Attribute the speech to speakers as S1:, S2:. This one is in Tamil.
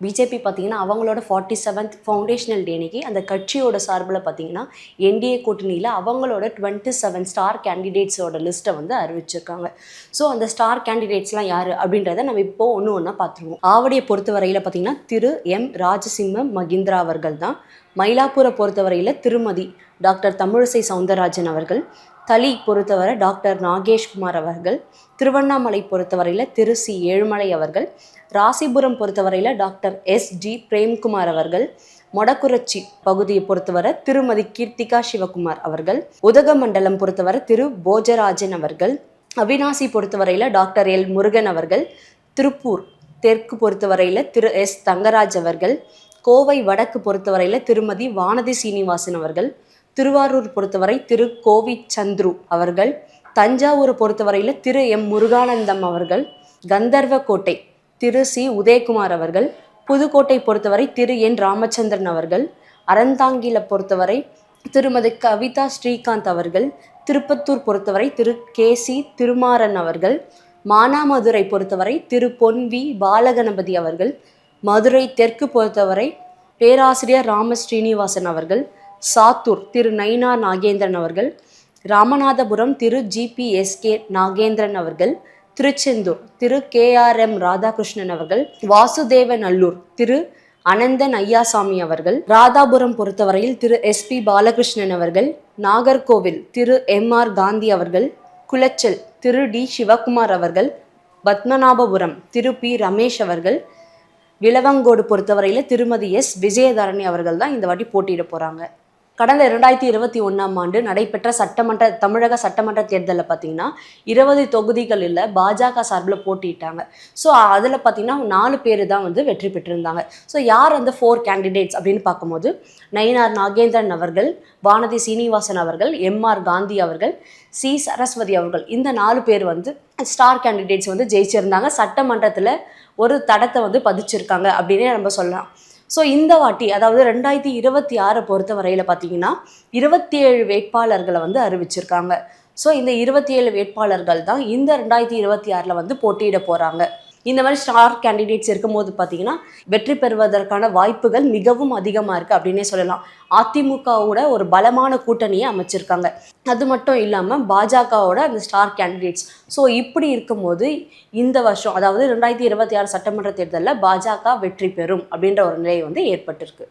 S1: பிஜேபி பார்த்தீங்கன்னா அவங்களோட 47th ஃபவுண்டேஷனல் டே அன்னைக்கு அந்த கட்சியோட சார்பில் பார்த்தீங்கன்னா என்டிஏ கூட்டணியில் அவங்களோட 27 ஸ்டார் கேண்டிடேட்ஸோட லிஸ்ட்டை வந்து அறிவிச்சிருக்காங்க. ஸோ அந்த ஸ்டார் கேண்டிடேட்ஸ்லாம் யார் அப்படின்றத நம்ம இப்போ ஒன்று ஒன்றா பார்த்துருவோம். ஆவடியை பொறுத்தவரையில் பார்த்தீங்கன்னா திரு எம் ராஜசிம்ம மகிந்திரா அவர்கள் தான். மயிலாப்பூரை பொறுத்தவரையில் திருமதி டாக்டர் தமிழிசை சவுந்தரராஜன் அவர்கள். தளி பொறுத்தவரை டாக்டர் நாகேஷ்குமார் அவர்கள். திருவண்ணாமலை பொறுத்தவரையில் திரு சி ஏழுமலை அவர்கள். ராசிபுரம் பொறுத்தவரையில் டாக்டர் எஸ்.டி. பிரேம்குமார் அவர்கள். மொடக்குறிச்சி பகுதியை பொறுத்தவரை திருமதி கீர்த்திகா சிவகுமார் அவர்கள். உதகமண்டலம் பொறுத்தவரை திரு போஜராஜன் அவர்கள். அவினாசி பொறுத்தவரையில் டாக்டர் எல் முருகன் அவர்கள். திருப்பூர் தெற்கு பொறுத்தவரையில் திரு எஸ் தங்கராஜ் அவர்கள். கோவை வடக்கு பொறுத்தவரையில் திருமதி வானதி சீனிவாசன் அவர்கள். திருவாரூர் பொறுத்தவரை திரு கோவி சந்துரு அவர்கள். தஞ்சாவூரை பொறுத்தவரையில் திரு எம் முருகானந்தம் அவர்கள். கந்தர்வக்கோட்டை திரு சி உதயகுமார் அவர்கள். புதுக்கோட்டை பொறுத்தவரை திரு என் ராமச்சந்திரன் அவர்கள். அறந்தாங்கில பொறுத்தவரை திருமதி கவிதா ஸ்ரீகாந்த் அவர்கள். திருப்பத்தூர் பொறுத்தவரை திரு கே சி திருமாறன் அவர்கள். மானாமதுரை பொறுத்தவரை திரு பொன் வி பாலகணபதி அவர்கள். மதுரை தெற்கு பொறுத்தவரை பேராசிரியர் ராம ஸ்ரீனிவாசன் அவர்கள். சாத்தூர் திரு நயினார் நாகேந்திரன் அவர்கள். ராமநாதபுரம் திரு ஜிபிஎஸ்கே நாகேந்திரன் அவர்கள். திருச்செந்தூர் திரு KRM ராதாகிருஷ்ணன் அவர்கள். வாசுதேவநல்லூர் திரு அனந்தன் ஐயாசாமி அவர்கள். ராதாபுரம் பொறுத்தவரையில் திரு SP பாலகிருஷ்ணன் அவர்கள். நாகர்கோவில் திரு MR காந்தி அவர்கள். குளச்சல் திரு D சிவகுமார் அவர்கள். பத்மநாபபுரம் திரு P ரமேஷ் அவர்கள். விளவங்கோடு பொறுத்தவரையில் திருமதி S விஜயதரணி அவர்கள் தான் இந்த வாட்டி போட்டியிட போகிறாங்க. கடந்த 2021ஆம் ஆண்டு நடைபெற்ற தமிழக சட்டமன்ற தேர்தலில் பார்த்தீங்கன்னா 20 தொகுதிகளில் பாஜக சார்பில் போட்டிட்டாங்க. ஸோ அதில் பார்த்தீங்கன்னா 4 பேர் தான் வந்து வெற்றி பெற்றிருந்தாங்க. ஸோ யார் அந்த 4 கேண்டிடேட்ஸ் அப்படின்னு பார்க்கும்போது நயினார் நாகேந்திரன் அவர்கள், வானதி சீனிவாசன் அவர்கள், MR காந்தி அவர்கள், C சரஸ்வதி அவர்கள், இந்த 4 பேர் வந்து ஸ்டார் கேண்டிடேட்ஸ் வந்து ஜெயிச்சிருந்தாங்க. சட்டமன்றத்தில் ஒரு தடத்தை வந்து பதிச்சிருக்காங்க அப்படின்னே நம்ம சொல்லலாம். ஸோ இந்த வாட்டி அதாவது 2026 பொறுத்த வரையில் பார்த்தீங்கன்னா 27 வேட்பாளர்களை வந்து அறிவிச்சிருக்காங்க. ஸோ இந்த 27 வேட்பாளர்கள் தான் இந்த 2026 வந்து போட்டியிட போகிறாங்க. இந்த மாதிரி ஸ்டார் கேண்டிடேட்ஸ் இருக்கும்போது பார்த்தீங்கன்னா வெற்றி பெறுவதற்கான வாய்ப்புகள் மிகவும் அதிகமாக இருக்குது அப்படின்னே சொல்லலாம். அதிமுகவோட ஒரு பலமான கூட்டணியை அமைச்சிருக்காங்க. அது மட்டும் இல்லாமல் பாஜகவோட அந்த ஸ்டார் கேண்டிடேட்ஸ். ஸோ இப்படி இருக்கும்போது இந்த வருஷம் அதாவது 2026 சட்டமன்ற தேர்தலில் பாஜக வெற்றி பெறும் அப்படின்ற ஒரு நிலை வந்து ஏற்பட்டிருக்கு.